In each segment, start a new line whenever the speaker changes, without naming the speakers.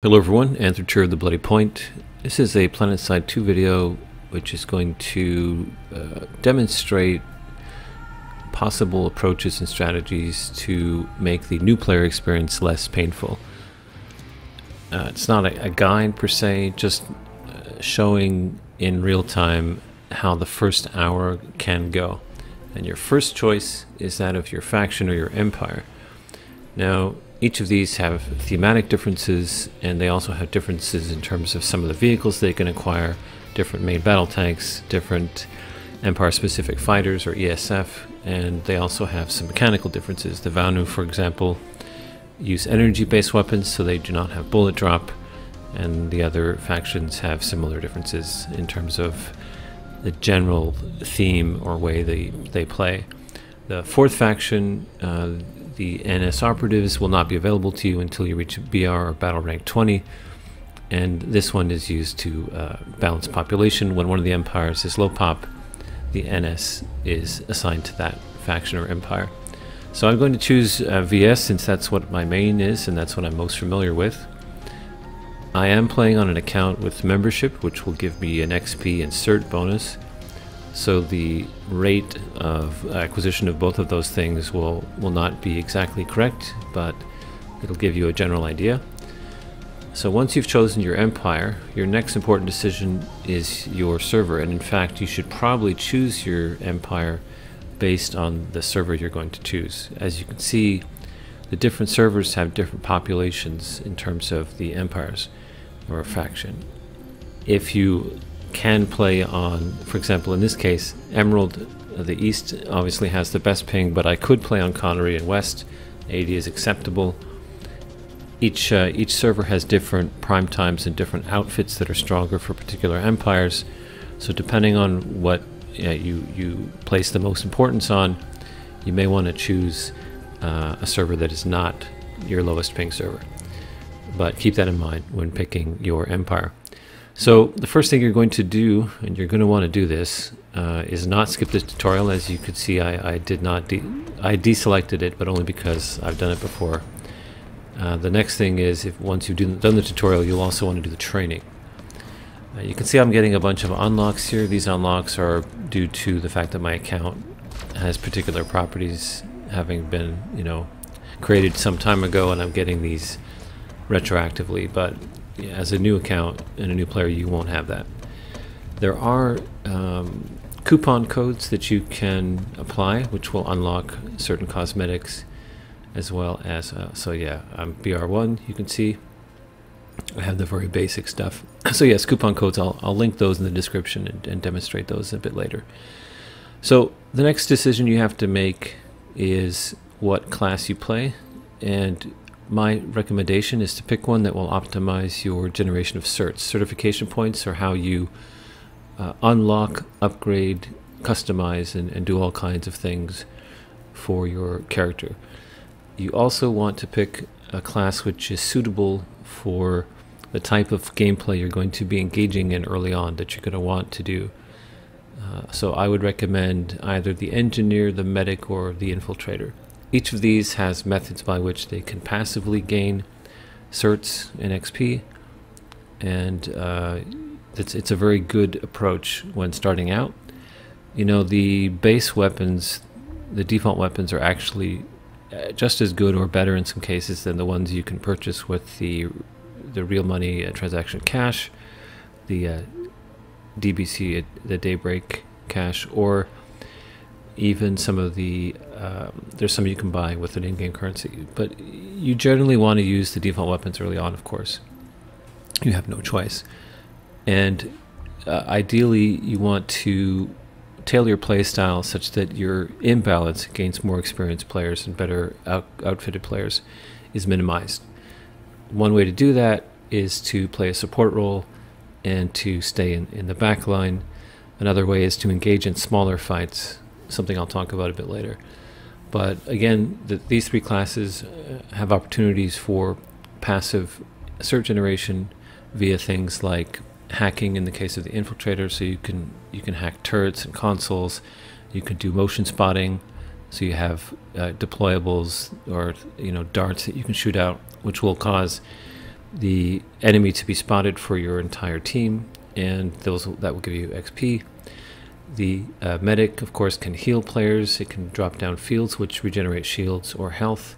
Hello everyone, Anthropture of the Bloody Point. This is a Planetside 2 video which is going to demonstrate possible approaches and strategies to make the new player experience less painful. It's not a guide per se, just showing in real time how the first hour can go. And your first choice is that of your faction or your empire. Now, each of these have thematic differences, and they also have differences in terms of some of the vehicles they can acquire, different main battle tanks, different Empire-specific fighters or ESF, and they also have some mechanical differences. The Vanu, for example, use energy-based weapons, so they do not have bullet drop, and the other factions have similar differences in terms of the general theme or way they play. The fourth faction, the NS operatives, will not be available to you until you reach BR or battle rank 20, and this one is used to balance population. When one of the empires is low pop, the NS is assigned to that faction or empire. So I'm going to choose VS since that's what my main is and that's what I'm most familiar with. I am playing on an account with membership, which will give me an XP and cert bonus. So the rate of acquisition of both of those things will not be exactly correct, but it'll give you a general idea. So once you've chosen your empire, your next important decision is your server, and in fact you should probably choose your empire based on the server you're going to choose. As you can see, the different servers have different populations in terms of the empires or faction. If you can play on, for example, in this case, Emerald, the East obviously has the best ping, but I could play on Connery and West. 80 is acceptable. Each server has different prime times and different outfits that are stronger for particular empires. So depending on what you place the most importance on, you may want to choose a server that is not your lowest ping server. But keep that in mind when picking your empire. So the first thing you're going to do, and you're going to want to do this, is not skip this tutorial. As you could see, I deselected it, but only because I've done it before. The next thing is, once you've done the tutorial, you'll also want to do the training. You can see I'm getting a bunch of unlocks here. These unlocks are due to the fact that my account has particular properties having been, created some time ago, and I'm getting these retroactively, but as a new account and a new player, you won't have that. There are coupon codes that you can apply, which will unlock certain cosmetics, as well as, so yeah, I'm BR1, you can see. I have the very basic stuff. So yes, coupon codes, I'll link those in the description and demonstrate those a bit later. So the next decision you have to make is what class you play, and my recommendation is to pick one that will optimize your generation of certs. Certification points are how you unlock, upgrade, customize, and do all kinds of things for your character. You also want to pick a class which is suitable for the type of gameplay you're going to be engaging in early on, that you're going to want to do. So I would recommend either the engineer, the medic, or the infiltrator. Each of these has methods by which they can passively gain certs and XP, and it's a very good approach when starting out. The base weapons, the default weapons, are actually just as good or better in some cases than the ones you can purchase with the real money transaction cash, the DBC, the Daybreak cash, or even some of the there's some you can buy with an in-game currency, but you generally want to use the default weapons early on. Of course, you have no choice, and ideally you want to tailor your play style such that your imbalance against more experienced players and better outfitted players is minimized. One way to do that is to play a support role and to stay in the back line. Another way is to engage in smaller fights, something I'll talk about a bit later. But again, these three classes have opportunities for passive cert generation via things like hacking in the case of the infiltrator, so you can hack turrets and consoles. You can do motion spotting, so you have deployables or darts that you can shoot out, which will cause the enemy to be spotted for your entire team, and that will give you XP. The medic, of course, can heal players. It can drop down fields which regenerate shields or health,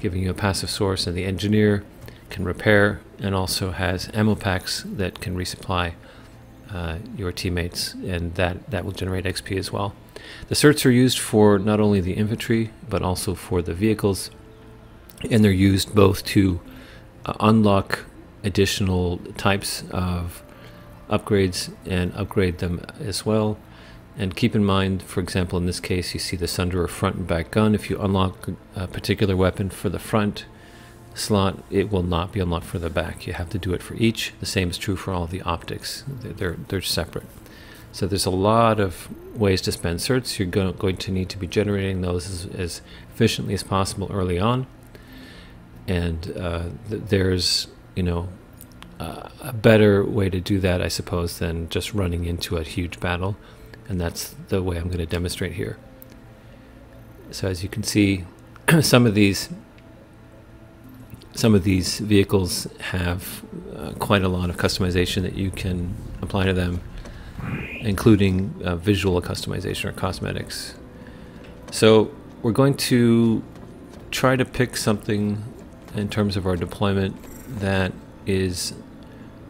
giving you a passive source. And the engineer can repair and also has ammo packs that can resupply your teammates, and that will generate XP as well. The certs are used for not only the infantry but also for the vehicles, and they're used both to unlock additional types of upgrades and upgrade them as well. And keep in mind, for example, in this case, you see the Sunderer front and back gun. If you unlock a particular weapon for the front slot, it will not be unlocked for the back. You have to do it for each. The same is true for all the optics. They're separate. So there's a lot of ways to spend certs. You're going to need to be generating those as efficiently as possible early on. And there's, a better way to do that, I suppose, than just running into a huge battle. And that's the way I'm going to demonstrate here. So as you can see, some of these vehicles have quite a lot of customization that you can apply to them, including visual customization or cosmetics. So we're going to try to pick something in terms of our deployment that is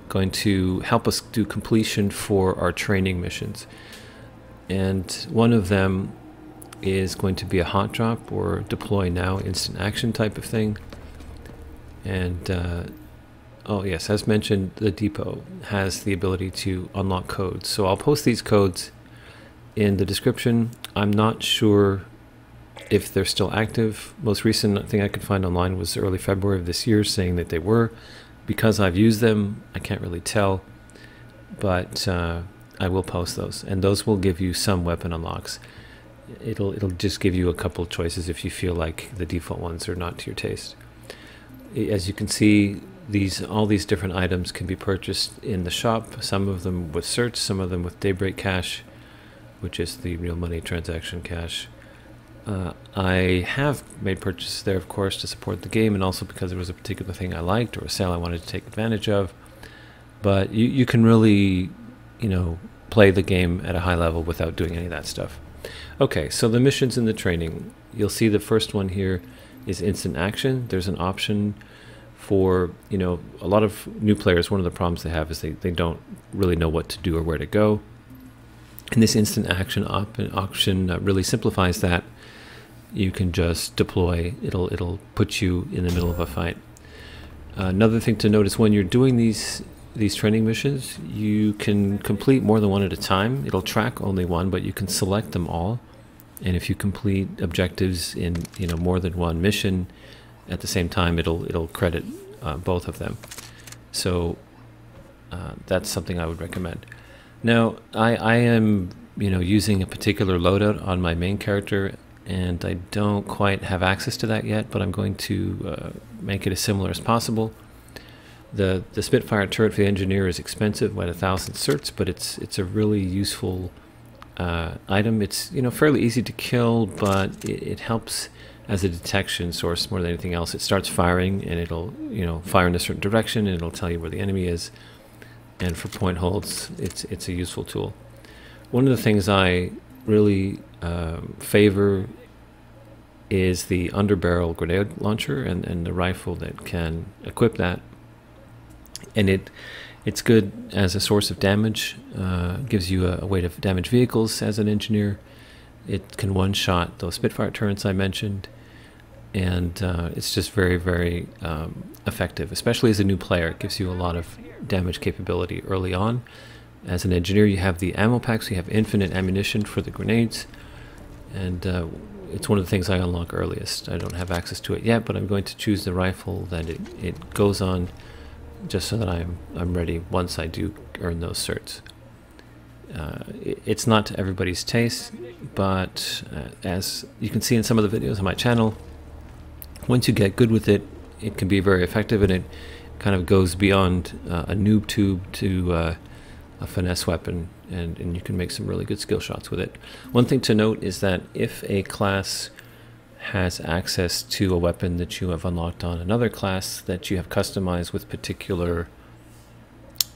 going to help us do completion for our training missions. And one of them is going to be a hot drop or deploy now instant action type of thing. And oh yes, as mentioned, the depot has the ability to unlock codes. So I'll post these codes in the description. I'm not sure if they're still active. Most recent thing I could find online was early February of this year saying that they were. Because I've used them, I can't really tell, but I will post those, and those will give you some weapon unlocks. It'll just give you a couple of choices if you feel like the default ones are not to your taste. As you can see, all these different items can be purchased in the shop, some of them with certs, some of them with Daybreak cash, which is the real money transaction cash. I have made purchases there, of course, to support the game, and also because there was a particular thing I liked or a sale I wanted to take advantage of. But you can really, play the game at a high level without doing any of that stuff. Okay, so the missions in the training. You'll see the first one here is instant action. There's an option for, a lot of new players. One of the problems they have is they don't really know what to do or where to go. And this instant action option really simplifies that. You can just deploy. It'll put you in the middle of a fight. Another thing to note is when you're doing these training missions, you can complete more than one at a time. It'll track only one, but you can select them all. And if you complete objectives in more than one mission at the same time, it'll credit both of them. So that's something I would recommend. Now I am using a particular loadout on my main character, and I don't quite have access to that yet, but I'm going to make it as similar as possible. The Spitfire turret for the engineer is expensive, at 1,000 certs, but it's a really useful item. It's fairly easy to kill, but it helps as a detection source more than anything else. It starts firing, and it'll fire in a certain direction, and it'll tell you where the enemy is. And for point holds, it's a useful tool. One of the things I really favor is the underbarrel grenade launcher and the rifle that can equip that. And it's good as a source of damage. Gives you a way to damage vehicles as an engineer. It can one-shot those Spitfire turrets I mentioned, and it's just very, very effective, especially as a new player. It gives you a lot of damage capability early on. As an engineer, you have the ammo packs. You have infinite ammunition for the grenades, and it's one of the things I unlock earliest. I don't have access to it yet, but I'm going to choose the rifle that it goes on, just so that I'm ready once I do earn those certs. It's not to everybody's taste, but as you can see in some of the videos on my channel, once you get good with it, it can be very effective, and it kind of goes beyond a noob tube to a finesse weapon, and you can make some really good skill shots with it. One thing to note is that if a class has access to a weapon that you have unlocked on another class that you have customized with particular,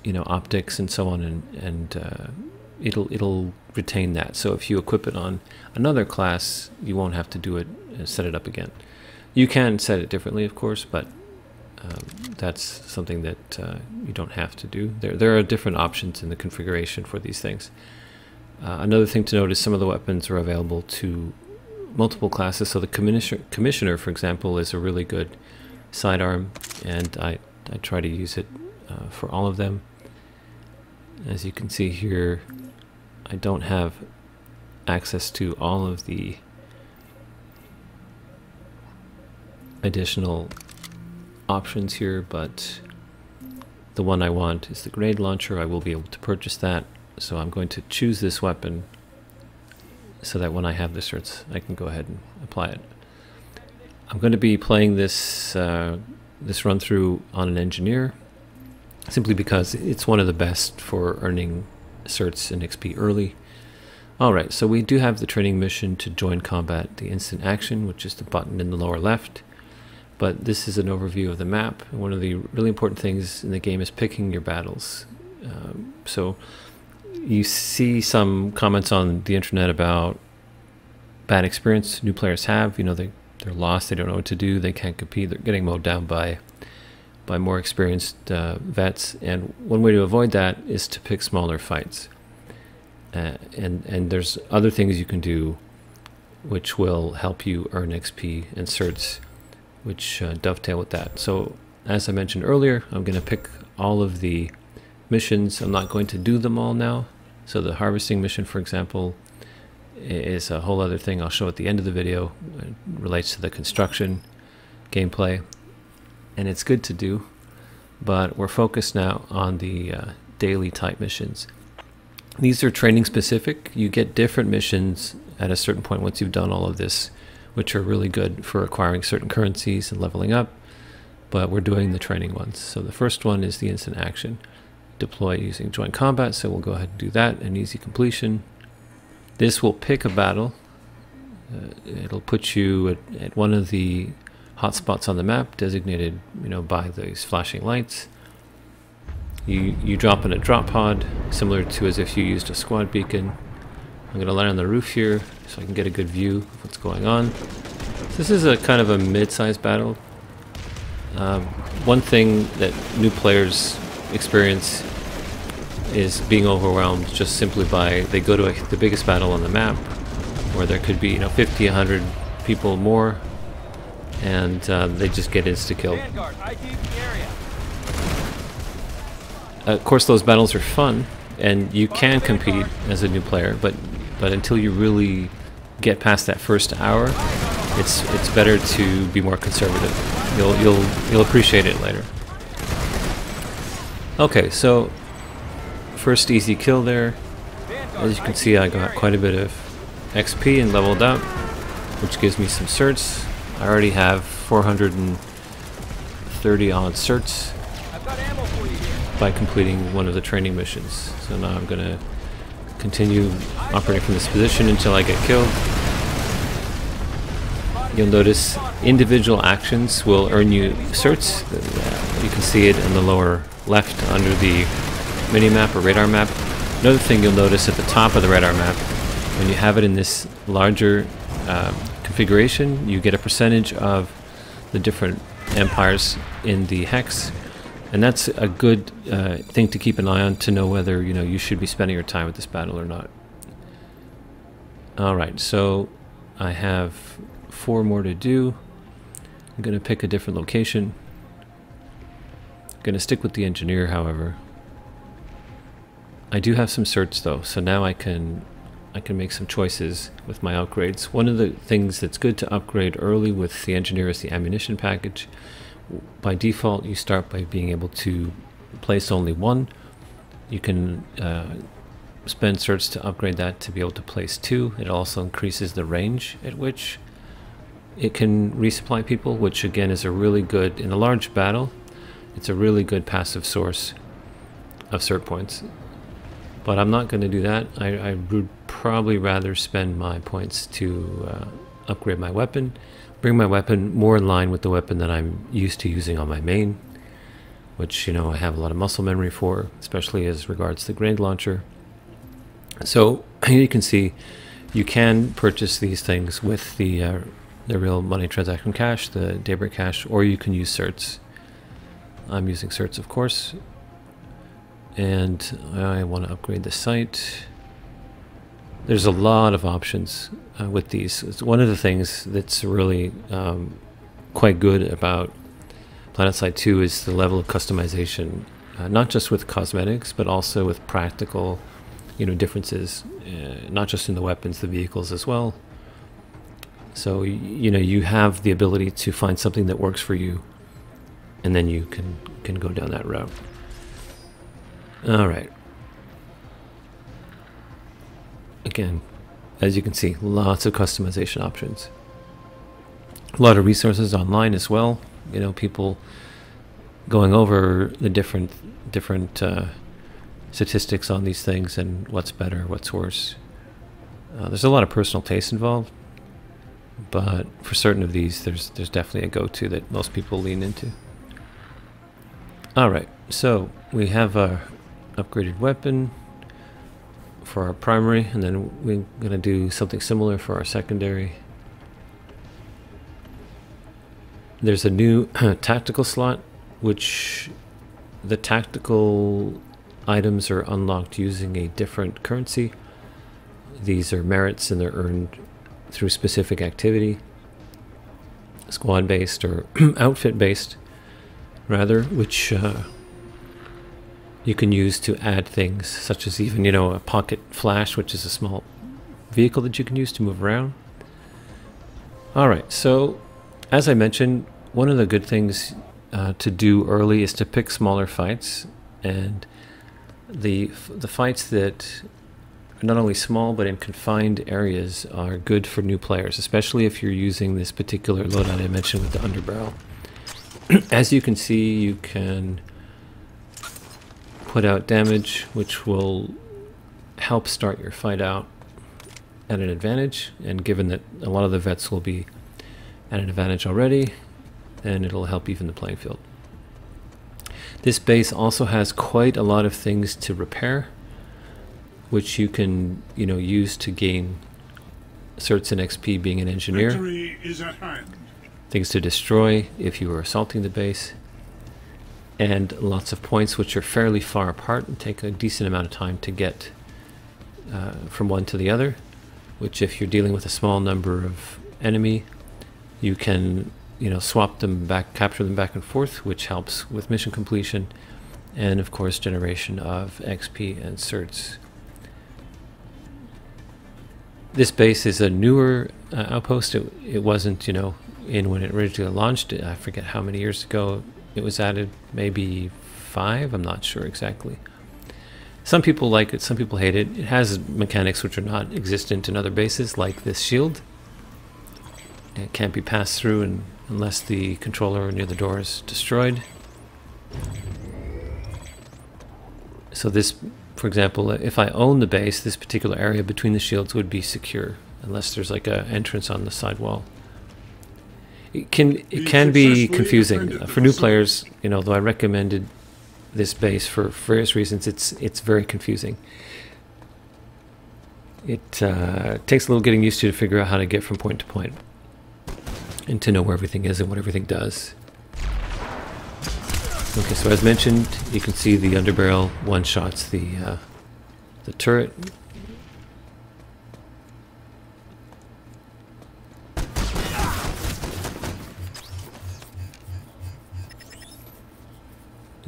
you know, optics and so on, and it'll retain that. So if you equip it on another class, you won't have to do it and set it up again. You can set it differently, of course, but that's something that you don't have to do. There are different options in the configuration for these things. Another thing to note is some of the weapons are available to multiple classes. So the Commissioner, for example, is a really good sidearm, and I try to use it for all of them. As you can see here, I don't have access to all of the additional options here, but the one I want is the grenade launcher. I will be able to purchase that, so I'm going to choose this weapon so that when I have the certs I can go ahead and apply it. I'm going to be playing this this run through on an engineer simply because it's one of the best for earning certs and XP early. Alright, so we do have the training mission to join combat, the instant action, which is the button in the lower left. But this is an overview of the map. One of the really important things in the game is picking your battles. So you see some comments on the internet about bad experience new players have. You know, they're lost, they don't know what to do, they can't compete, they're getting mowed down by more experienced vets. And one way to avoid that is to pick smaller fights. And there's other things you can do which will help you earn XP and certs, which dovetail with that. So as I mentioned earlier, I'm going to pick all of the missions. I'm not going to do them all now. So the harvesting mission, for example, is a whole other thing I'll show at the end of the video. It relates to the construction gameplay, and it's good to do, but we're focused now on the daily type missions. These are training specific. You get different missions at a certain point once you've done all of this, which are really good for acquiring certain currencies and leveling up, but we're doing the training ones. So the first one is the instant action. Deploy using joint combat, so we'll go ahead and do that, an easy completion. This will pick a battle. It'll put you at one of the hotspots on the map, designated, you know, by these flashing lights. You drop in a drop pod, similar to as if you used a squad beacon. I'm going to land on the roof here so I can get a good view of what's going on. This is a kind of a mid-sized battle. One thing that new players experience is being overwhelmed just simply by they go to the biggest battle on the map, where there could be, you know, 50, 100 people more, and they just get insta-killed. Of course, those battles are fun, and you can compete as a new player, but until you really get past that first hour, it's better to be more conservative. You'll appreciate it later. Okay, so first easy kill there. As you can see, I got quite a bit of XP and leveled up, which gives me some certs. I already have 430 odd certs by completing one of the training missions. So now I'm going to continue operating from this position until I get killed. You'll notice individual actions will earn you certs. You can see it in the lower left under the mini-map or radar map. Another thing you'll notice at the top of the radar map, when you have it in this larger configuration, you get a percentage of the different empires in the hex, and that's a good thing to keep an eye on to know whether, you know, you should be spending your time with this battle or not. Alright, so I have 4 more to do. I'm going to pick a different location. I'm going to stick with the engineer, however. I do have some certs though, so now I can make some choices with my upgrades. One of the things that's good to upgrade early with the engineer is the ammunition package. By default, you start by being able to place only one. You can spend certs to upgrade that to be able to place 2. It also increases the range at which it can resupply people, which again is a really good, in a large battle, it's a really good passive source of cert points. But I'm not going to do that. I would probably rather spend my points to upgrade my weapon, bring my weapon more in line with the weapon that I'm used to using on my main, which, you know, I have a lot of muscle memory for, especially as regards the grenade launcher. So here you can see you can purchase these things with the real money transaction cash, the Daybreak cash, or you can use certs. I'm using certs, of course, and I want to upgrade the site. There's a lot of options with these. It's one of the things that's really quite good about Planetside 2 is the level of customization, not just with cosmetics, but also with practical, you know, differences, not just in the weapons, the vehicles as well. So, you know, you have the ability to find something that works for you, and then you can go down that route. All right. Again, as you can see, lots of customization options. A lot of resources online as well. You know, people going over the different statistics on these things and what's better, what's worse. There's a lot of personal taste involved, but for certain of these, there's definitely a go-to that most people lean into. All right, so we have our upgraded weapon for our primary, and then we're going to do something similar for our secondary. There's a new tactical slot, which the tactical items are unlocked using a different currency. These are merits, and they're earned through specific activity, squad-based or outfit-based, rather, which you can use to add things, such as even, you know, a pocket flash, which is a small vehicle that you can use to move around. All right, so as I mentioned, one of the good things to do early is to pick smaller fights, and the fights that are not only small but in confined areas are good for new players, especially if you're using this particular loadout I mentioned with the underbarrel. As you can see, you can put out damage, which will help start your fight out at an advantage, and given that a lot of the vets will be at an advantage already, and it'll help even the playing field. This base also has quite a lot of things to repair, which you can, you know, use to gain certs and XP being an engineer.
Victory is at hand.
Things to destroy if you were assaulting the base, and lots of points which are fairly far apart and take a decent amount of time to get from one to the other, which if you're dealing with a small number of enemy, you can, you know, swap them back, capture them back and forth, which helps with mission completion and of course generation of XP and certs. This base is a newer outpost. It wasn't, you know, in when it originally launched. I forget how many years ago it was added, maybe 5, I'm not sure exactly. Some people like it, some people hate it. It has mechanics which are not existent in other bases, like this shield. It can't be passed through unless the controller near the door is destroyed. So this, for example, if I own the base, this particular area between the shields would be secure, unless there's like an entrance on the side wall. It can be confusing for new players, you know, though I recommended this base for various reasons. It's very confusing. It takes a little getting used to figure out how to get from point to point and to know where everything is and what everything does. Okay, so as mentioned, you can see the underbarrel one-shots the turret.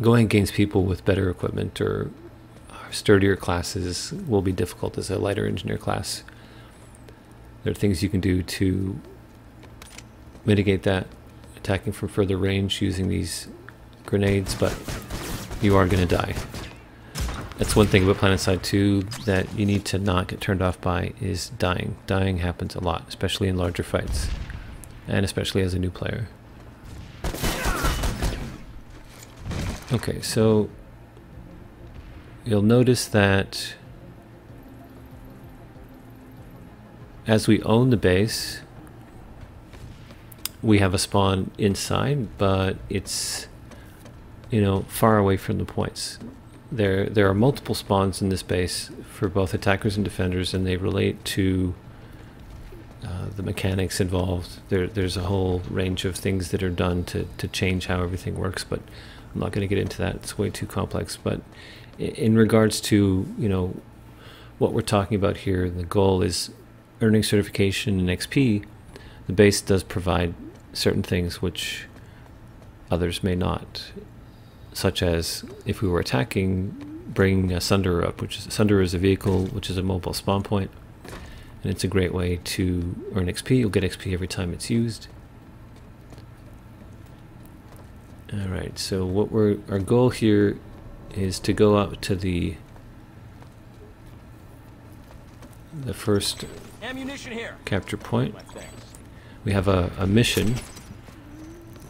Going against people with better equipment or sturdier classes will be difficult as a lighter engineer class. There are things you can do to mitigate that, attacking from further range using these grenades, but you are going to die. That's one thing about Planetside 2 that you need to not get turned off by, is dying. Dying happens a lot, especially in larger fights, and especially as a new player. Okay, so you'll notice that as we own the base, we have a spawn inside, but it's, you know, far away from the points. There are multiple spawns in this base for both attackers and defenders, and they relate to the mechanics involved. There's a whole range of things that are done to change how everything works, but I'm not going to get into that. It's way too complex. But in regards to, you know, what we're talking about here, the goal is earning certification and XP. The base does provide certain things which others may not, such as if we were attacking, bringing a Sunderer up, which is Sunderer is a vehicle which is a mobile spawn point, and it's a great way to earn XP. You'll get XP every time it's used. Alright, so what our goal here is to go out to the first capture point. We have a mission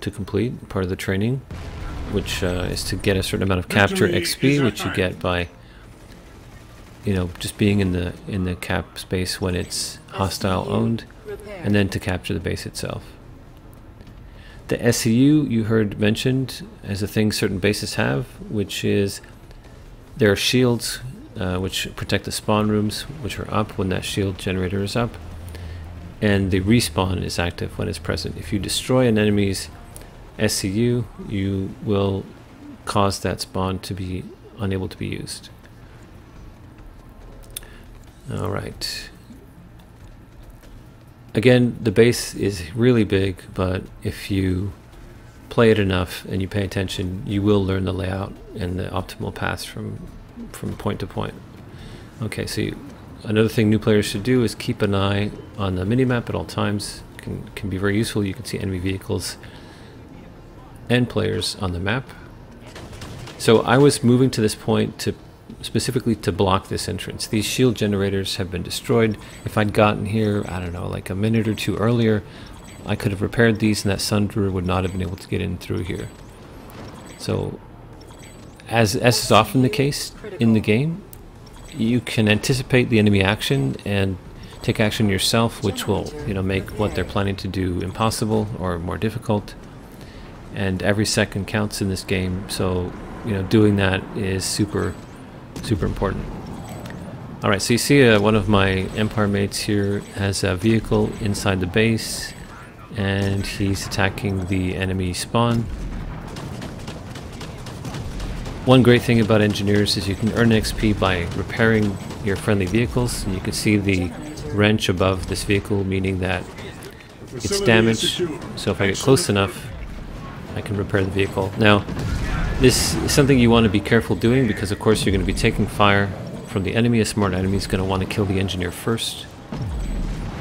to complete, part of the training, which is to get a certain amount of capture XP, which you get by, you know, just being in the cap space when it's hostile owned, and then to capture the base itself. The SCU you heard mentioned as a thing certain bases have, which is there are shields which protect the spawn rooms, which are up when that shield generator is up, and the respawn is active when it's present. If you destroy an enemy's SCU, you will cause that spawn to be unable to be used. Alright. Again, the base is really big, but if you play it enough and you pay attention, you will learn the layout and the optimal paths from point to point. Okay, so another thing new players should do is keep an eye on the minimap at all times. Can be very useful. You can see enemy vehicles and players on the map. So I was moving to this point specifically to block this entrance. These shield generators have been destroyed. If I'd gotten here, I don't know, like a minute or two earlier, I could have repaired these and that Sunderer would not have been able to get in through here. So, as is often the case in the game, you can anticipate the enemy action and take action yourself, which will, you know, make what they're planning to do impossible or more difficult. And every second counts in this game, so, you know, doing that is super important. Alright, so you see one of my Empire mates here has a vehicle inside the base, and he's attacking the enemy spawn. One great thing about engineers is you can earn XP by repairing your friendly vehicles, and you can see the wrench above this vehicle, meaning that it's damaged. So if I get close enough, I can repair the vehicle. Now, this is something you want to be careful doing, because of course you're going to be taking fire from the enemy. A smart enemy is going to want to kill the engineer first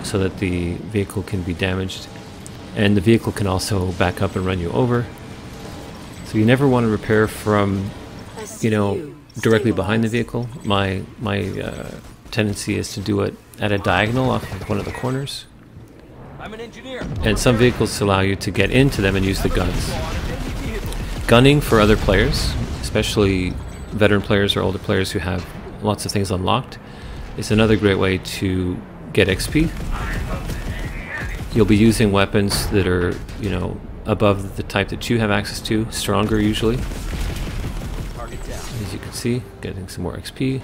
so that the vehicle can be damaged, and the vehicle can also back up and run you over. So you never want to repair from, you know, directly behind the vehicle. My tendency is to do it at a diagonal off of one of the corners, and some vehicles allow you to get into them and use the guns. Gunning for other players, especially veteran players or older players who have lots of things unlocked, is another great way to get XP. You'll be using weapons that are, you know, above the type that you have access to, stronger usually. As you can see, getting some more XP.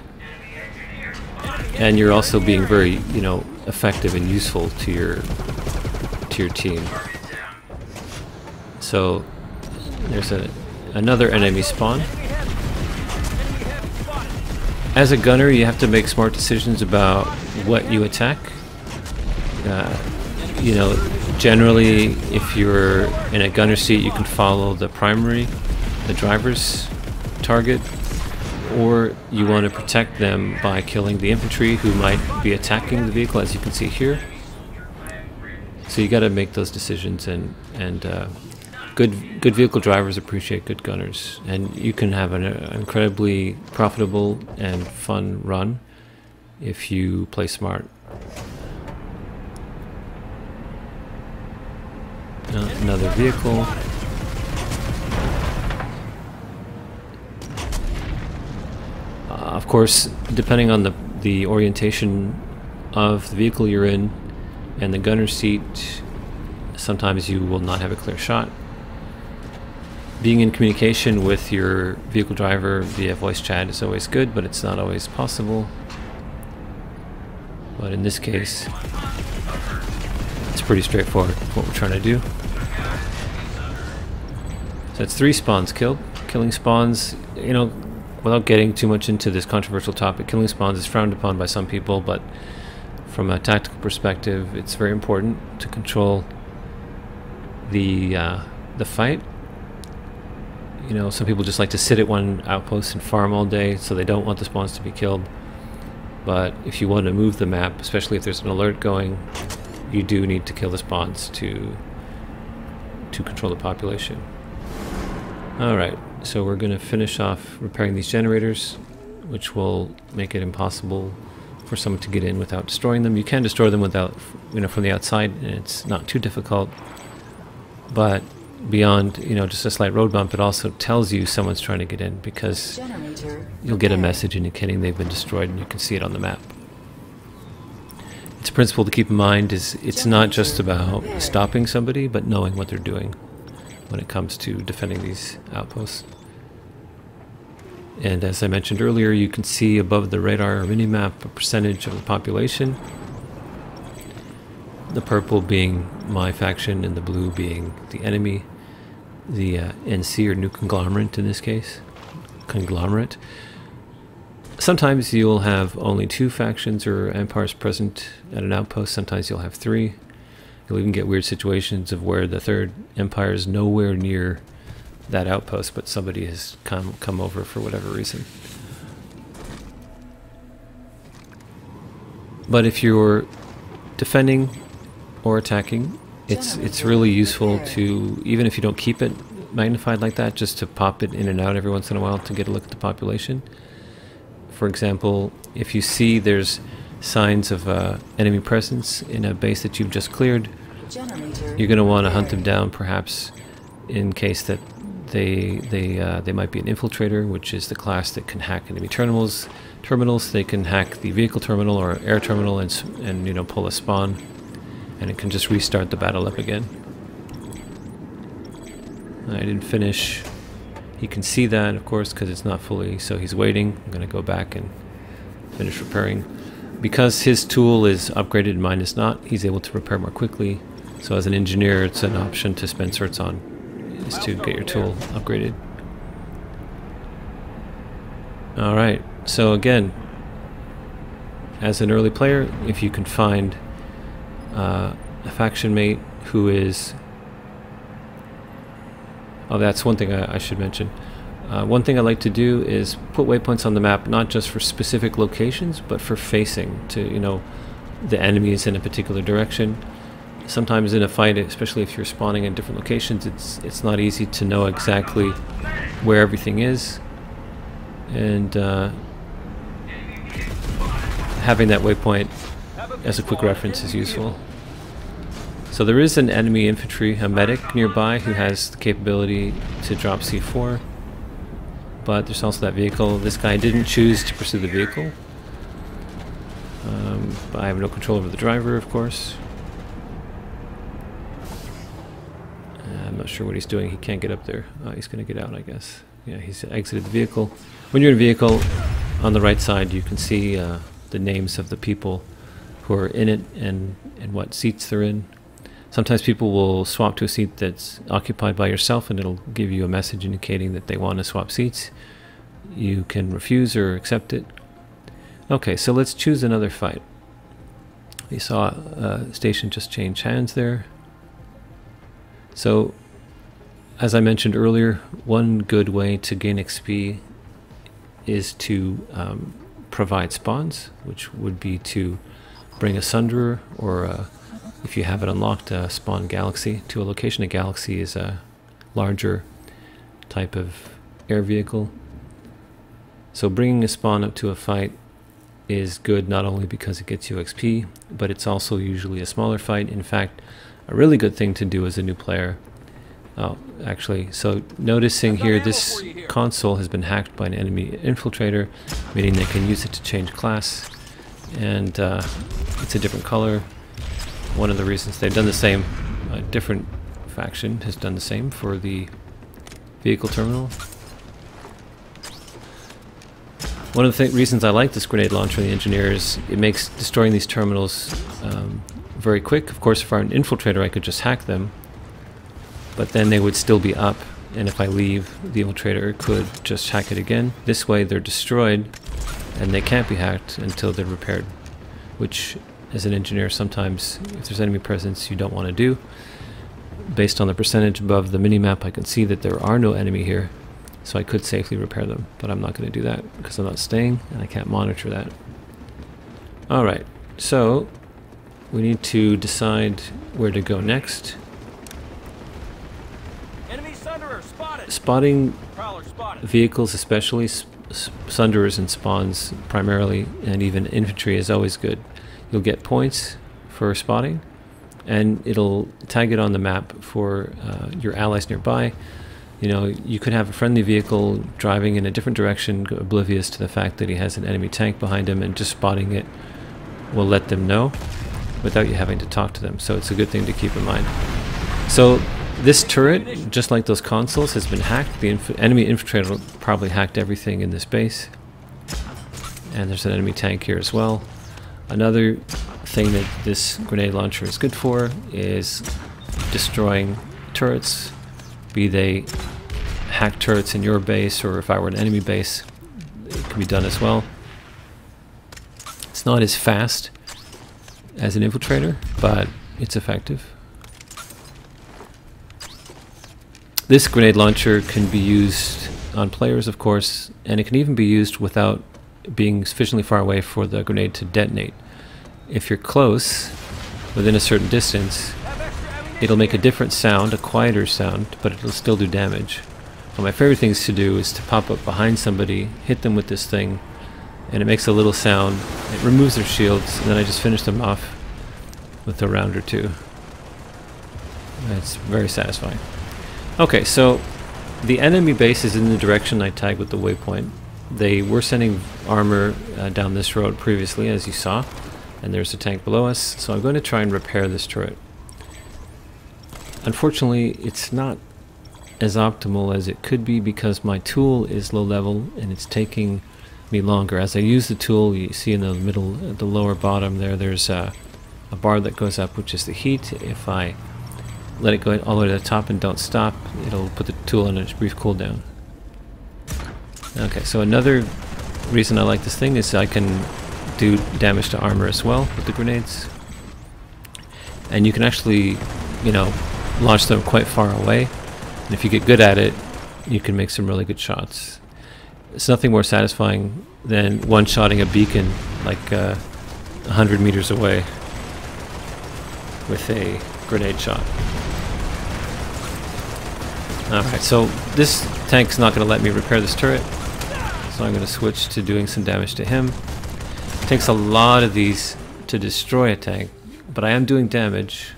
And you're also being very, you know, effective and useful to your team. So there's another enemy spawn. As a gunner, you have to make smart decisions about what you attack. You know, generally, if you're in a gunner seat, you can follow the primary, the driver's target, or you want to protect them by killing the infantry who might be attacking the vehicle, as you can see here. So you got to make those decisions, and good vehicle drivers appreciate good gunners, and you can have an incredibly profitable and fun run if you play smart. Another vehicle. Of course, depending on the orientation of the vehicle you're in and the gunner seat, Sometimes you will not have a clear shot. Being in communication with your vehicle driver via voice chat is always good, but it's not always possible. But in this case, it's pretty straightforward what we're trying to do. So that's 3 spawns killed. Killing spawns, you know, without getting too much into this controversial topic, killing spawns is frowned upon by some people, but from a tactical perspective, it's very important to control the fight. You know, some people just like to sit at one outpost and farm all day, so they don't want the spawns to be killed. But if you want to move the map, especially if there's an alert going, you do need to kill the spawns to control the population. Alright, so we're going to finish off repairing these generators, which will make it impossible for someone to get in without destroying them. You can destroy them without, you know, from the outside, and it's not too difficult. But beyond, you know, just a slight road bump, it also tells you someone's trying to get in, because you'll get a message indicating they've been destroyed, and you can see it on the map. It's a principle to keep in mind is it's not just about stopping somebody, but knowing what they're doing when it comes to defending these outposts. And as I mentioned earlier, you can see above the radar or minimap a percentage of the population. The purple being my faction and the blue being the enemy, the NC or new conglomerate in this case. Conglomerate. Sometimes you'll have only 2 factions or empires present at an outpost, sometimes you'll have 3. You'll even get weird situations of where the 3rd empire is nowhere near that outpost, but somebody has come over for whatever reason. But if you're defending or attacking, it's really useful to, even if you don't keep it magnified like that, just to pop it in and out every once in a while to get a look at the population. For example, if you see there's signs of enemy presence in a base that you've just cleared, you're going to want to hunt them down, perhaps in case that they might be an infiltrator, which is the class that can hack enemy terminals. They can hack the vehicle terminal or air terminal and you know, pull a spawn, and it can just restart the battle up again. I didn't finish. He can see that, of course, because it's not fully, so he's waiting. I'm going to go back and finish repairing. Because his tool is upgraded and mine is not, he's able to repair more quickly. So as an engineer, it's an option to spend certs on, is to get your tool upgraded. Alright, so again, as an early player, if you can find a faction mate who is... Oh, that's one thing I should mention. One thing I like to do is put waypoints on the map, not just for specific locations, but for facing to, you know, the enemies in a particular direction. Sometimes in a fight, especially if you're spawning in different locations, it's not easy to know exactly where everything is, and having that waypoint as a quick reference is useful. So there is an enemy infantry, a medic nearby, who has the capability to drop C4, but there's also that vehicle. This guy didn't choose to pursue the vehicle, but I have no control over the driver, of course. I'm not sure what he's doing. He can't get up there. He's going to get out, I guess. Yeah, he's exited the vehicle. When you're in a vehicle, on the right side you can see the names of the people who are in it and what seats they're in. Sometimes people will swap to a seat that's occupied by yourself, and it'll give you a message indicating that they want to swap seats. You can refuse or accept it. Okay, so let's choose another fight. We saw station just change hands there. So, as I mentioned earlier, one good way to gain XP is to provide spawns, which would be to bring a Sunderer, or if you have it unlocked, a spawn Galaxy to a location. A Galaxy is a larger type of air vehicle. So bringing a spawn up to a fight is good, not only because it gets you XP, but it's also usually a smaller fight. In fact, a really good thing to do as a new player. Oh, actually, so noticing here, this console has been hacked by an enemy infiltrator, meaning they can use it to change class, and it's a different color. One of the reasons they've done the same A different faction has done the same for the vehicle terminal. One of the reasons I like this grenade launcher in the engineer is it makes destroying these terminals very quick. Of course, if I were an infiltrator, I could just hack them, but then they would still be up, and if I leave, the infiltrator could just hack it again. This way they're destroyed, and they can't be hacked until they're repaired, which, as an engineer, sometimes, if there's enemy presence, you don't want to do. Based on the percentage above the minimap, I can see that there are no enemy here, so I could safely repair them, but I'm not going to do that because I'm not staying and I can't monitor that. Alright, so we need to decide where to go next.
Enemy Sunderer spotted.
Spotting
Prowler spotted.
vehicles, especially Sunderers and spawns primarily, and even infantry, is always good. You'll get points for spotting, and it'll tag it on the map for your allies nearby. You know, you could have a friendly vehicle driving in a different direction, oblivious to the fact that he has an enemy tank behind him, and just spotting it will let them know without you having to talk to them. So it's a good thing to keep in mind. So this turret, just like those consoles, has been hacked. The enemy infiltrator probably hacked everything in this base. And there's an enemy tank here as well. Another thing that this grenade launcher is good for is destroying turrets, be they hacked turrets in your base, or if I were an enemy base, it can be done as well. It's not as fast as an infiltrator, but it's effective. This grenade launcher can be used on players, of course, and it can even be used without being sufficiently far away for the grenade to detonate. If you're close, within a certain distance, it'll make a different sound, a quieter sound, but it'll still do damage. One of my favorite things to do is to pop up behind somebody, hit them with this thing, and it makes a little sound. It removes their shields, and then I just finish them off with a round or two. It's very satisfying. Okay, so the enemy base is in the direction I tagged with the waypoint. They were sending armor down this road previously, as you saw, and there's a tank below us, so I'm going to try and repair this turret. Unfortunately, it's not as optimal as it could be because my tool is low level and it's taking me longer. As I use the tool, you see in the middle, the lower bottom there's a bar that goes up, which is the heat. If I let it go all the way to the top and don't stop, it'll put the tool on a brief cooldown. Okay, so another reason I like this thing is I can do damage to armor as well with the grenades. And you can actually, you know, launch them quite far away. And if you get good at it, you can make some really good shots. It's nothing more satisfying than one-shotting a beacon like 100 meters away with a grenade shot. Alright, so this tank's not going to let me repair this turret, so I'm going to switch to doing some damage to him. It takes a lot of these to destroy a tank, but I am doing damage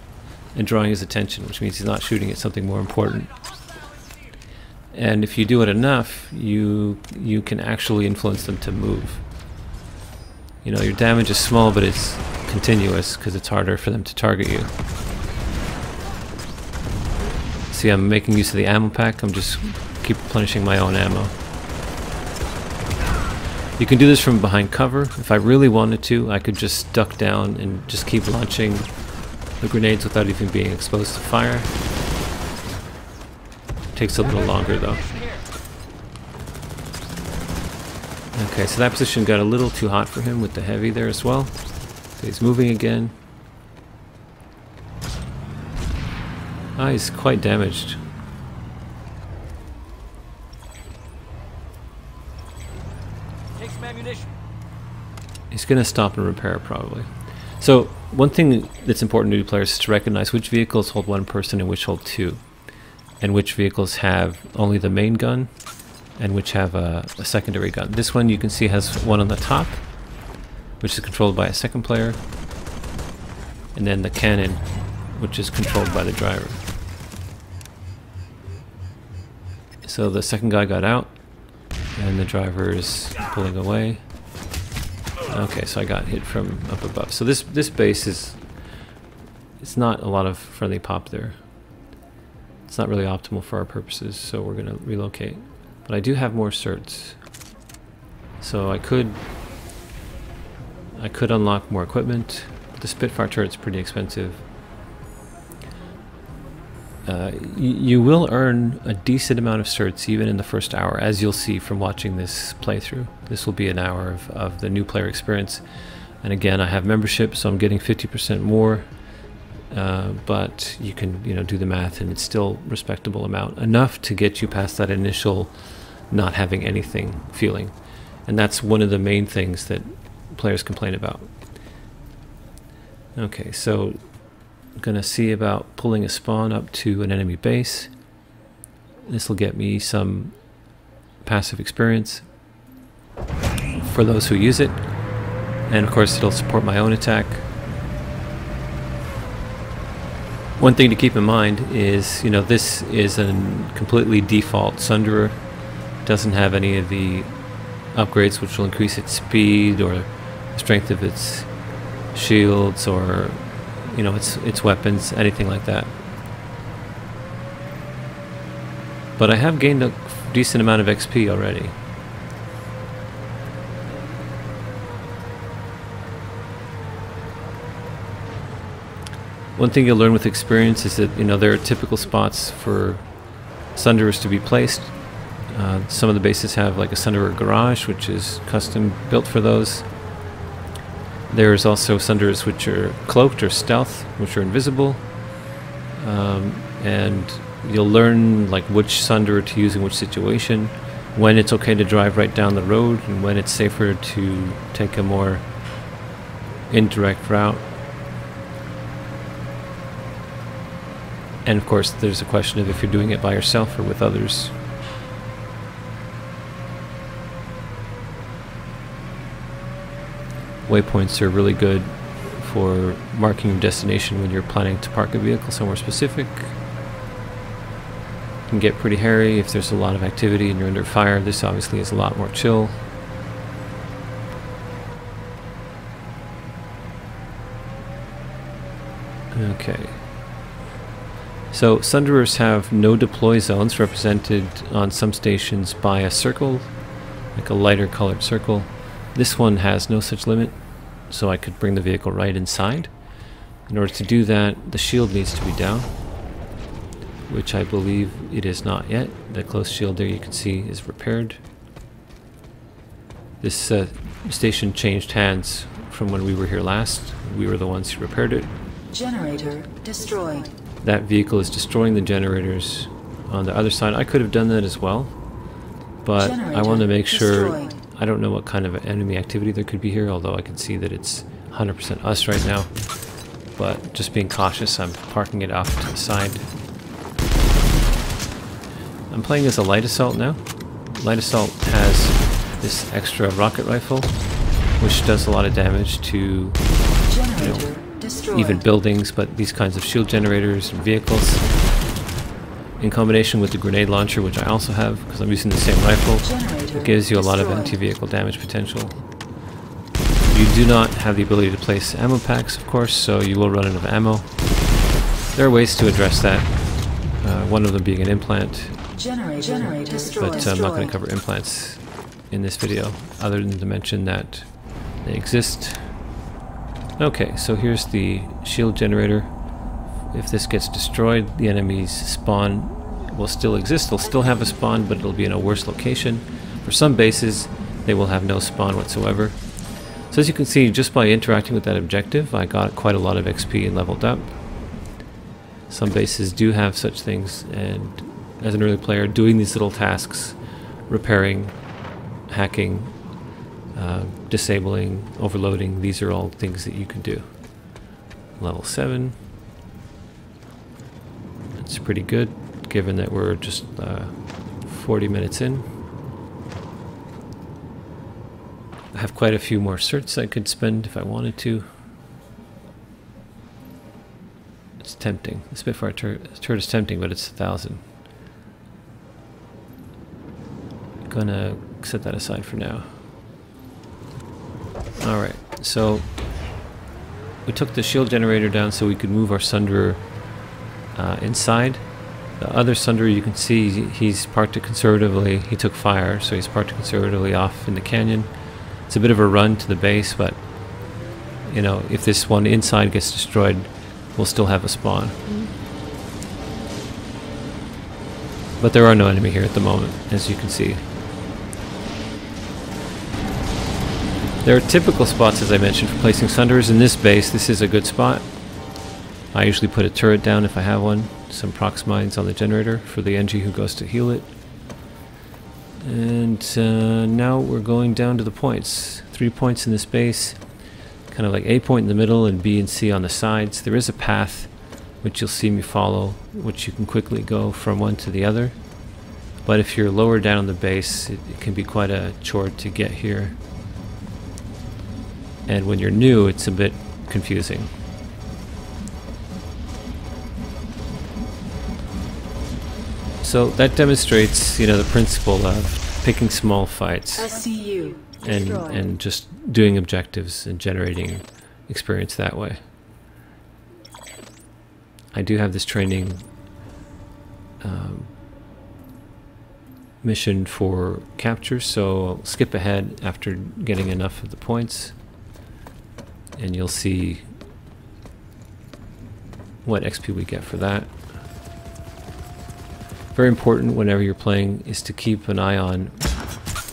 and drawing his attention, which means he's not shooting at something more important. And if you do it enough, you can actually influence them to move. You know, your damage is small, but it's continuous because it's harder for them to target you. See, I'm making use of the ammo pack. I'm just keep replenishing my own ammo. You can do this from behind cover. If I really wanted to, I could just duck down and just keep launching the grenades without even being exposed to fire. Takes a little longer though. Okay, so that position got a little too hot for him with the heavy there as well. So he's moving again. Ah, he's quite damaged.
Take some ammunition.
He's going to stop and repair probably. So one thing that's important to players is to recognize which vehicles hold one person and which hold two, and which vehicles have only the main gun and which have a secondary gun. This one you can see has one on the top, which is controlled by a second player, and then the cannon, which is controlled by the driver. So the second guy got out, and the driver is pulling away. Okay, so I got hit from up above. So this base is it's not a lot of friendly pop there. It's not really optimal for our purposes, so we're gonna relocate. But I do have more certs, so I could unlock more equipment. The Spitfire turret's pretty expensive. You will earn a decent amount of certs even in the first hour, as you'll see from watching this playthrough. This will be an hour of the new player experience. And again, I have membership, so I'm getting 50% more. But you can, do the math, and it's still a respectable amount. Enough to get you past that initial not having anything feeling. And that's one of the main things that players complain about. Okay, so I'm gonna see about pulling a spawn up to an enemy base. This will get me some passive experience for those who use it, and of course it'll support my own attack. One thing to keep in mind is, this is a completely default Sunderer. It doesn't have any of the upgrades which will increase its speed or the strength of its shields or its weapons, anything like that. But I have gained a decent amount of XP already. One thing you'll learn with experience is that there are typical spots for Sunderers to be placed. Some of the bases have like a Sunderer garage, which is custom built for those. There's also Sunderers which are cloaked or stealth, which are invisible. And you'll learn like which Sunderer to use in which situation, when it's okay to drive right down the road, and when it's safer to take a more indirect route. And of course, there's a question of if you're doing it by yourself or with others. Waypoints are really good for marking your destination when you're planning to park a vehicle somewhere specific. It can get pretty hairy if there's a lot of activity and you're under fire. This obviously is a lot more chill. Okay. So Sunderers have no deploy zones, represented on some stations by a circle, like a lighter colored circle. This one has no such limit, so I could bring the vehicle right inside. In order to do that, the shield needs to be down, which I believe it is not yet. The close shield there you can see is repaired. This station changed hands from when we were here last. We were the ones who repaired it.
Generator destroyed.
That vehicle is destroying the generators on the other side. I could have done that as well, but generator I want to make sure destroyed. I don't know what kind of enemy activity there could be here, although I can see that it's 100% us right now. But just being cautious, I'm parking it off to the side. I'm playing as a light assault now. Light assault has this extra rocket rifle, which does a lot of damage to even buildings, but these kinds of shield generators and vehicles. In combination with the grenade launcher, which I also have, because I'm using the same rifle, it gives you a lot of anti-vehicle damage potential. You do not have the ability to place ammo packs, of course, so you will run out of ammo. There are ways to address that, one of them being an implant, but I'm not going to cover implants in this video, other than to mention that they exist. Okay, so here's the shield generator. If this gets destroyed, the enemy's spawn will still exist. They'll still have a spawn, but it'll be in a worse location. For some bases, they will have no spawn whatsoever. So as you can see, just by interacting with that objective, I got quite a lot of XP and leveled up. Some bases do have such things, and as an early player, doing these little tasks, repairing, hacking, disabling, overloading, these are all things that you can do. Level 7. It's pretty good, given that we're just 40 minutes in. I have quite a few more certs I could spend if I wanted to. It's tempting. The Spitfire turret is tempting, but it's 1,000. Gonna set that aside for now. Alright, so we took the shield generator down so we could move our Sunderer inside. The other Sunderer, you can see he's parked it conservatively. He took fire, so he's parked it conservatively off in the canyon. It's a bit of a run to the base, but you know, if this one inside gets destroyed, we'll still have a spawn. But there are no enemy here at the moment, as you can see. There are typical spots, as I mentioned, for placing Sunderers. In this base, this is a good spot. I usually put a turret down if I have one. Some prox mines on the generator for the NG who goes to heal it. And now we're going down to the points. 3 points in this base. Kind of like A point in the middle and B and C on the sides. There is a path which you'll see me follow, which you can quickly go from one to the other. But if you're lower down on the base, it can be quite a chore to get here. And when you're new, it's a bit confusing. So that demonstrates, you know, the principle of picking small fights
SCU
and just doing objectives and generating experience that way. I do have this training mission for capture, so I'll skip ahead after getting enough of the points, and you'll see what XP we get for that. Very important whenever you're playing is to keep an eye on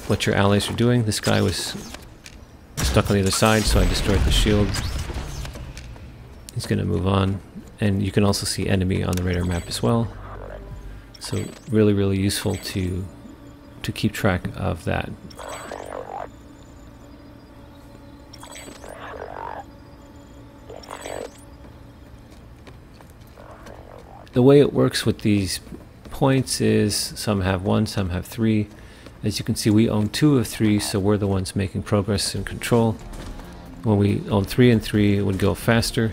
what your allies are doing. This guy was stuck on the other side, so I destroyed the shield. He's going to move on. And you can also see enemy on the radar map as well. So really, really useful to keep track of that. The way it works with these points is some have 1, some have 3. As you can see, we own 2 of 3, so we're the ones making progress in control. When we own 3 and 3, it would go faster.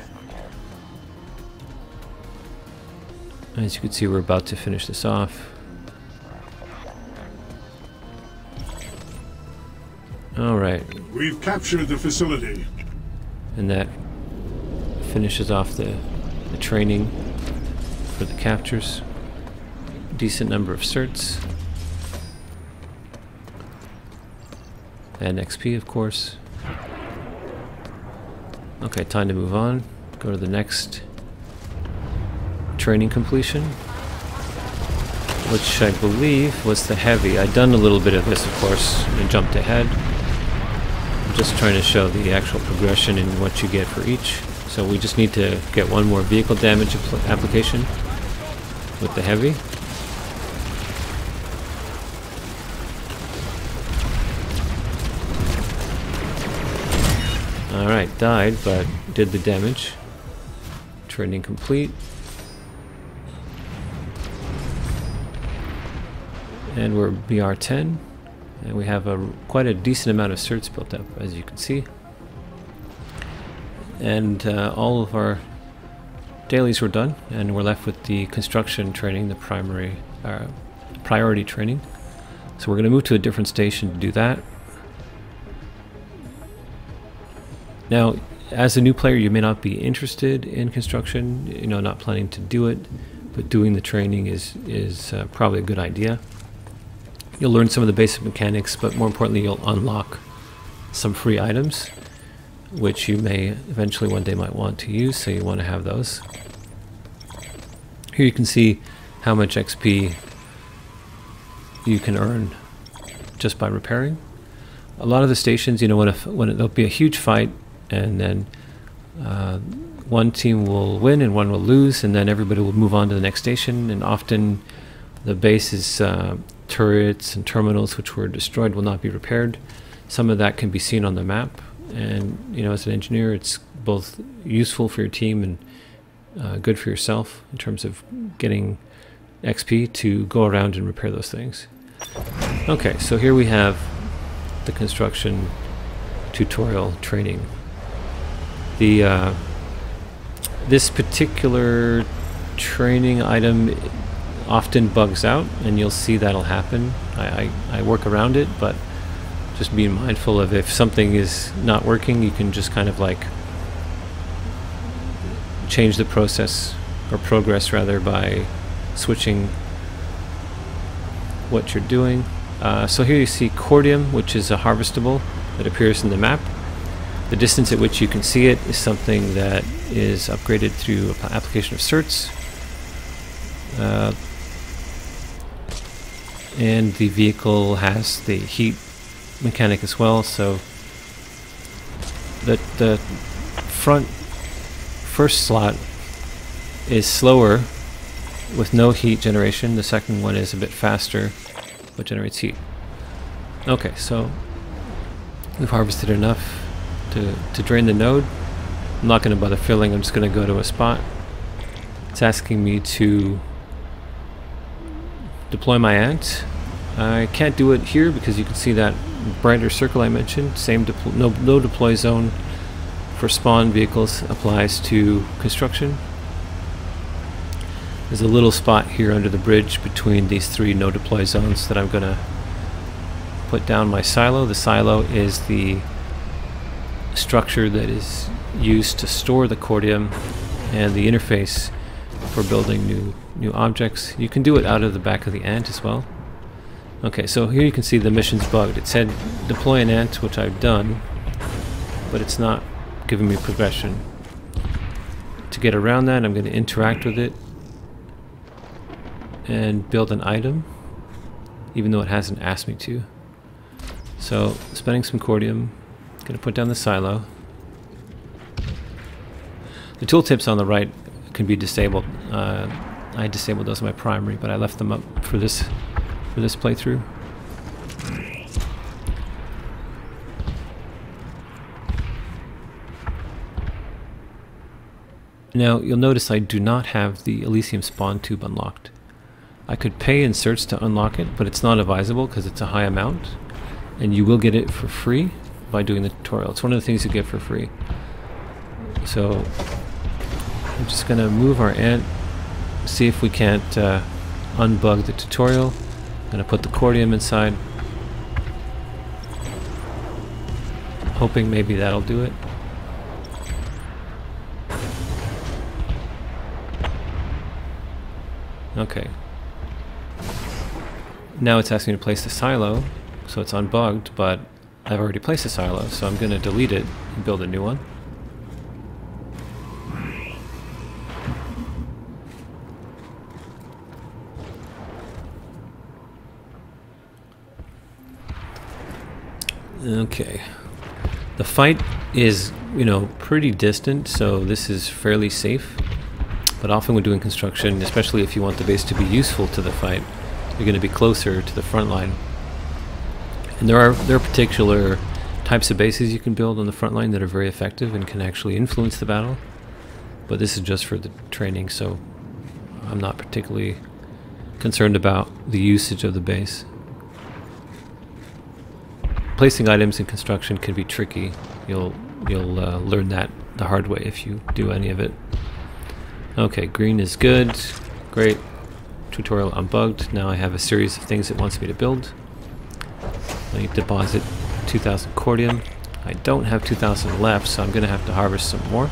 As you can see, we're about to finish this off. Alright.
We've captured the facility.
And that finishes off the training for the captures. Decent number of certs. And XP, of course. Okay, time to move on. Go to the next training completion, which I believe was the heavy. I'd done a little bit of this, of course, and jumped ahead. I'm just trying to show the actual progression in what you get for each. So we just need to get one more vehicle damage application with the heavy. Alright, died, but did the damage. Training complete. And we're BR10, and we have quite a decent amount of certs built up, as you can see. And all of our dailies were done, and we're left with the construction training, the priority training. So we're going to move to a different station to do that. Now, as a new player, you may not be interested in construction, you know, not planning to do it, but doing the training is probably a good idea. You'll learn some of the basic mechanics, but more importantly, you'll unlock some free items, which you may eventually one day might want to use, so you want to have those. Here you can see how much XP you can earn just by repairing. A lot of the stations, you know, when there'll be a huge fight, and then one team will win and one will lose, and then everybody will move on to the next station, and often the base's turrets and terminals which were destroyed will not be repaired. Some of that can be seen on the map, and you know, as an engineer, it's both useful for your team and good for yourself in terms of getting XP to go around and repair those things. Okay, so here we have the construction tutorial training. This particular training item often bugs out, and you'll see that'll happen. I work around it, but just being mindful of if something is not working, you can just kind of like change the process, or progress rather, by switching what you're doing. So here you see cordium, which is a harvestable that appears in the map. The distance at which you can see it is something that is upgraded through application of certs. And the vehicle has the heat mechanic as well, so the first slot is slower with no heat generation. The second one is a bit faster but generates heat. Okay, so we've harvested enough to drain the node. I'm not going to bother filling, I'm just going to go to a spot. It's asking me to deploy my ant. I can't do it here because you can see that brighter circle I mentioned. Same no deploy zone for spawn vehicles applies to construction. There's a little spot here under the bridge between these three no deploy zones that I'm going to put down my silo. The silo is the structure that is used to store the cordium and the interface for building new objects. You can do it out of the back of the ant as well. Okay, so here you can see the mission's bugged. It said deploy an ant, which I've done, but it's not giving me progression. To get around that, I'm going to interact with it and build an item, even though it hasn't asked me to. So, spending some cordium, going to put down the silo. The tooltips on the right can be disabled. I disabled those in my primary, but I left them up for this playthrough. Now you'll notice I do not have the Elysium spawn tube unlocked. I could pay in certs to unlock it, but it's not advisable because it's a high amount, and you will get it for free by doing the tutorial. It's one of the things you get for free. So I'm just going to move our ant, see if we can't unbug the tutorial. I'm going to put the cordium inside, hoping maybe that'll do it. Okay. Now it's asking me to place the silo, so it's unbugged, but I've already placed the silo, so I'm going to delete it and build a new one. Okay. The fight is, pretty distant, so this is fairly safe. But often when doing construction, especially if you want the base to be useful to the fight, you're going to be closer to the front line. And there are particular types of bases you can build on the front line that are very effective and can actually influence the battle. But this is just for the training, so I'm not particularly concerned about the usage of the base. Placing items in construction can be tricky. You'll learn that the hard way if you do any of it. Okay, green is good. Great. Tutorial unbugged. Now I have a series of things it wants me to build. I need to deposit 2,000 cordium. I don't have 2,000 left, so I'm going to have to harvest some more.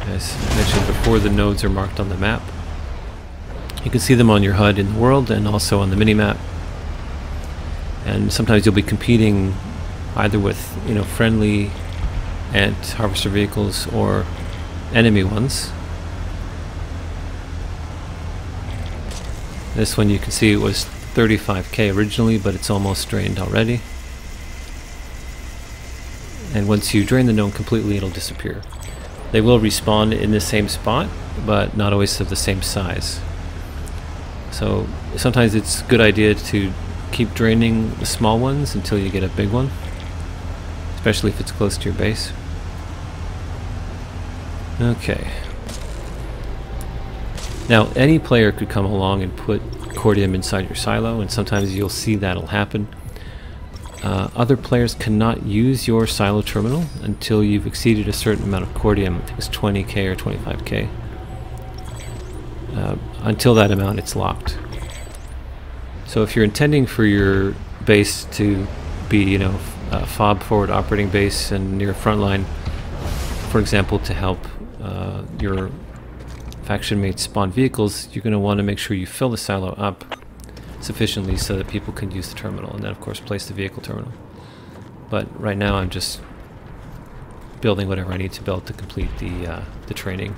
As I mentioned before, the nodes are marked on the map. You can see them on your HUD in the world and also on the minimap. And sometimes you'll be competing either with, friendly ant harvester vehicles or enemy ones. This one you can see it was 35k originally, but it's almost drained already. And once you drain the node completely, it'll disappear. They will respawn in the same spot, but not always of the same size. So sometimes it's a good idea to keep draining the small ones until you get a big one, especially if it's close to your base. Okay. Now any player could come along and put cordium inside your silo, and sometimes you'll see that'll happen. Other players cannot use your silo terminal until you've exceeded a certain amount of cordium. I think it's 20k or 25k. Until that amount it's locked. So if you're intending for your base to be, FOB, forward operating base, and near front line, for example, to help your faction mates spawn vehicles, you're going to want to make sure you fill the silo up sufficiently so that people can use the terminal, and then of course place the vehicle terminal. But right now I'm just building whatever I need to build to complete the training.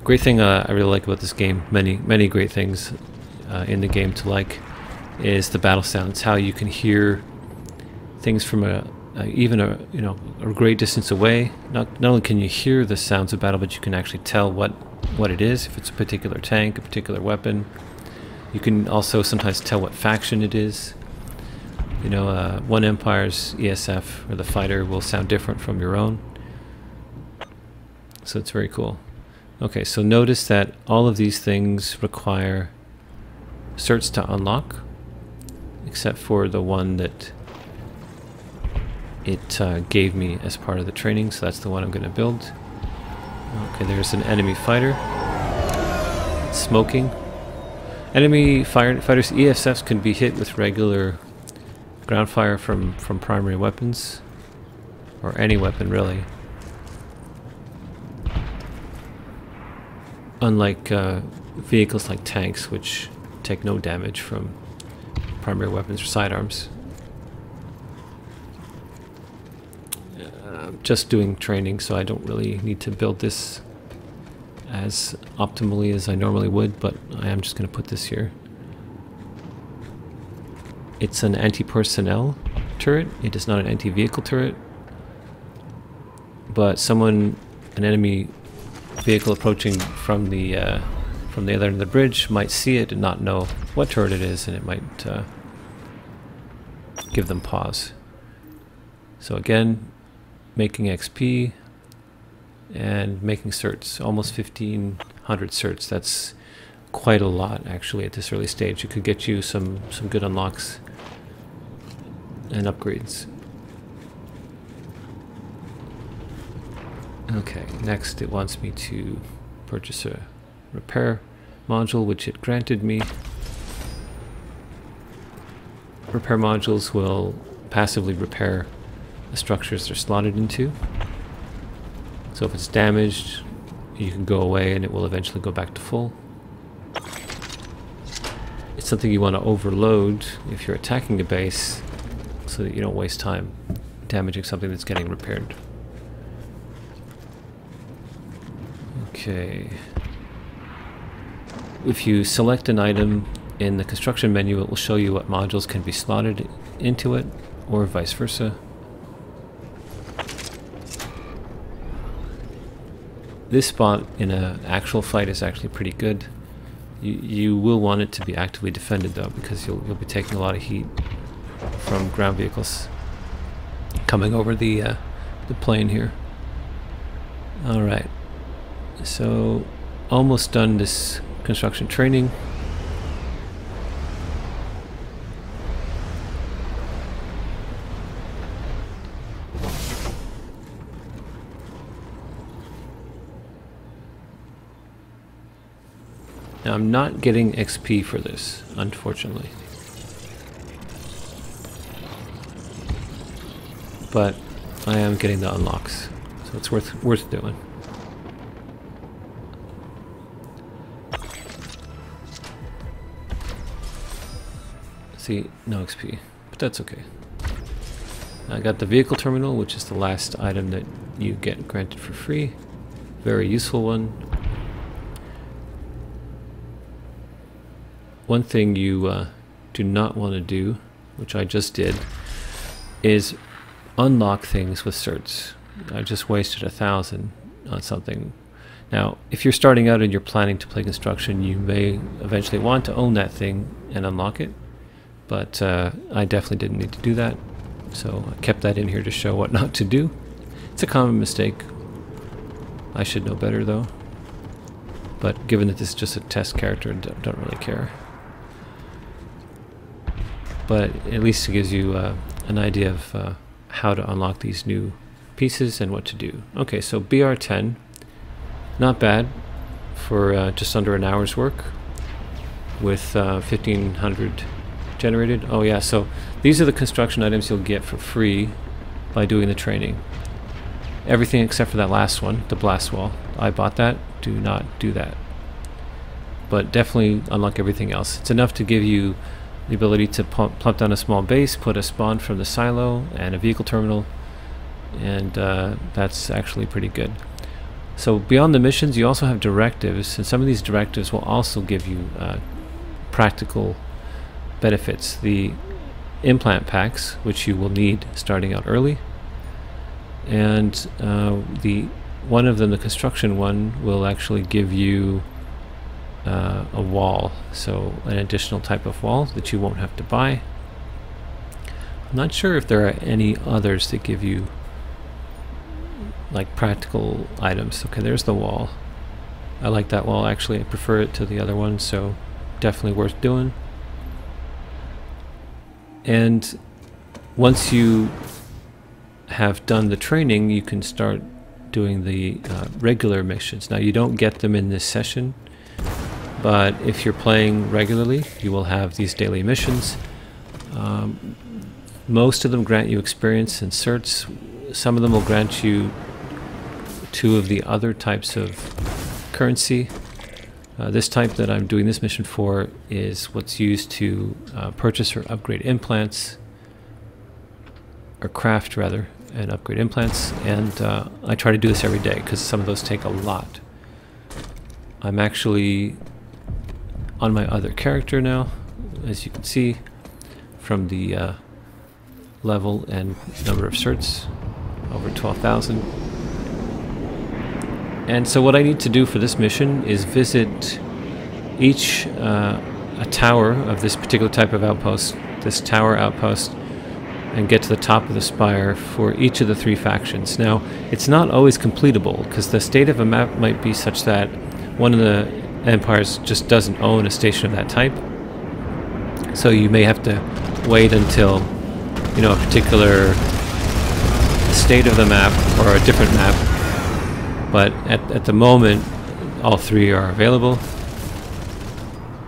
Great thing I really like about this game, many great things in the game to like, is the battle sounds. How you can hear things from even a great distance away. Not only can you hear the sounds of battle, but you can actually tell what it is. If it's a particular tank, a particular weapon. You can also sometimes tell what faction it is. You know, one Empire's ESF, or the fighter, will sound different from your own. So it's very cool. Okay, so notice that all of these things require certs to unlock, except for the one that it gave me as part of the training, so that's the one I'm going to build. Okay, there's an enemy fighter. It's smoking. Enemy fighters' ESFs can be hit with regular ground fire from primary weapons, or any weapon really. Unlike vehicles like tanks, which take no damage from primary weapons or sidearms. Just doing training, so I don't really need to build this as optimally as I normally would, but I am just going to put this here. It's an anti-personnel turret. It is not an anti-vehicle turret, but an enemy vehicle approaching from the other end of the bridge might see it and not know what turret it is, and it might give them pause. So again, making XP and making certs, almost 1,500 certs. That's quite a lot actually at this early stage. It could get you some good unlocks and upgrades. Okay, next it wants me to purchase a repair module, which it granted me. Repair modules will passively repair the structures they're slotted into. So if it's damaged, you can go away and it will eventually go back to full. It's something you want to overload if you're attacking a base, so that you don't waste time damaging something that's getting repaired. Okay. If you select an item in the construction menu, it will show you what modules can be slotted into it, or vice versa. This spot in an actual fight is actually pretty good. You will want it to be actively defended though, because you'll be taking a lot of heat from ground vehicles coming over the plane here. All right, so almost done this construction training. Now I'm not getting XP for this, unfortunately. But I am getting the unlocks, so it's worth doing. See, no XP, but that's okay. I got the vehicle terminal, which is the last item that you get granted for free. Very useful one. One thing you do not want to do, which I just did, is unlock things with certs. I just wasted 1,000 on something. Now, if you're starting out and you're planning to play construction, you may eventually want to own that thing and unlock it, but I definitely didn't need to do that, so I kept that in here to show what not to do. It's a common mistake. I should know better though, but given that this is just a test character, I don't really care. But at least it gives you an idea of how to unlock these new pieces and what to do. Okay, so BR10, not bad for just under an hour's work with 1,500 generated. Oh yeah, so these are the construction items you'll get for free by doing the training. Everything except for that last one, the blast wall. I bought that. Do not do that. But definitely unlock everything else. It's enough to give you the ability to plump down a small base, put a spawn from the silo and a vehicle terminal, and that's actually pretty good. So beyond the missions, you also have directives, and some of these directives will also give you practical benefits. The implant packs, which you will need starting out early, and the one of them, the construction one, will actually give you a wall, so an additional type of wall that you won't have to buy. I'm not sure if there are any others that give you like practical items. Okay, there's the wall. I like that wall actually. I prefer it to the other one, so definitely worth doing. And once you have done the training, you can start doing the regular missions. Now you don't get them in this session, but if you're playing regularly, you will have these daily missions. Most of them grant you experience and certs. Some of them will grant you 2 of the other types of currency. This type that I'm doing this mission for is what's used to purchase or upgrade implants, or craft rather, and upgrade implants. And I try to do this every day because some of those take a lot. I'm actually on my other character now, as you can see from the level and number of certs, over 12,000. And so what I need to do for this mission is visit each a tower of this particular type of outpost, this tower outpost, and get to the top of the spire for each of the 3 factions. Now, it's not always completable, because the state of a map might be such that one of the empires just doesn't own a station of that type. So you may have to wait until, you know, a particular state of the map or a different map. But at the moment, all 3 are available.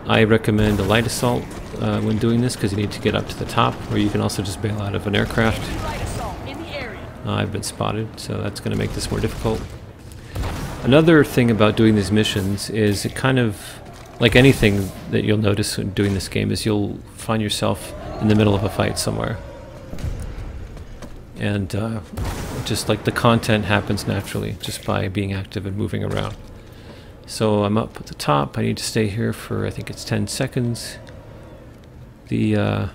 I recommend a light assault when doing this, because you need to get up to the top, or you can also just bail out of an aircraft. I've been spotted, so that's going to make this more difficult. Another thing about doing these missions is it kind of, like anything that you'll notice when doing this game, is you'll find yourself in the middle of a fight somewhere. And just like the content happens naturally, just by being active and moving around. So I'm up at the top. I need to stay here for, I think it's 10 seconds. The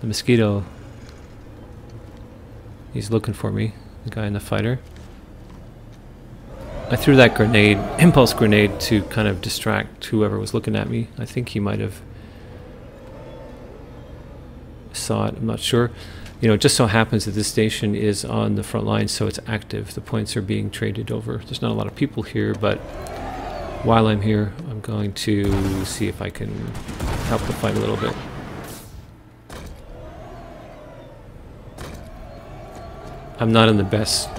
mosquito, he's looking for me, the guy in the fighter. I threw that grenade, impulse grenade, to kind of distract whoever was looking at me. I think he might have saw it, I'm not sure. You know, it just so happens that this station is on the front line, so it's active. The points are being traded over. There's not a lot of people here, but while I'm here, I'm going to see if I can help the fight a little bit. I'm not in the best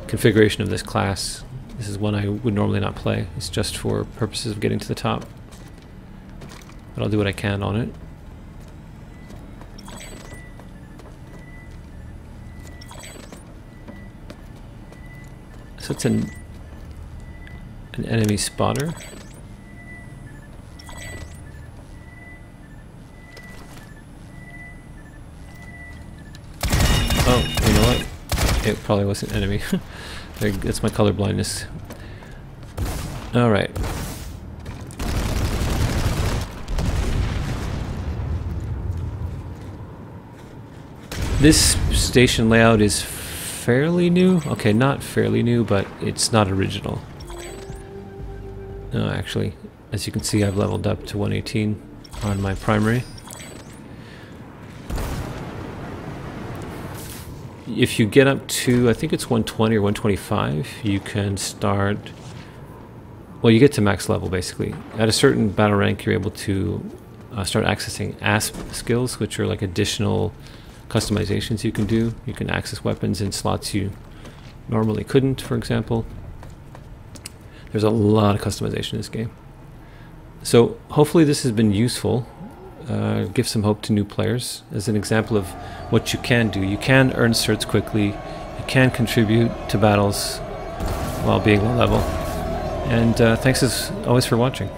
configuration of this class. This is one I would normally not play. It's just for purposes of getting to the top. But I'll do what I can on it. So it's an enemy spotter. Oh, you know what? It probably wasn't enemy. That's my color blindness. Alright. This station layout is fairly new. Okay, not fairly new, but it's not original. No, actually, as you can see, I've leveled up to 118 on my primary. If you get up to, I think it's 120 or 125, you can start, well, you get to max level basically. At a certain battle rank, you're able to start accessing ASP skills, which are like additional customizations you can do. You can access weapons in slots you normally couldn't, for example. There's a lot of customization in this game. So hopefully this has been useful. give some hope to new players as an example of what you can do. You can earn certs quickly, you can contribute to battles while being low level, and thanks as always for watching.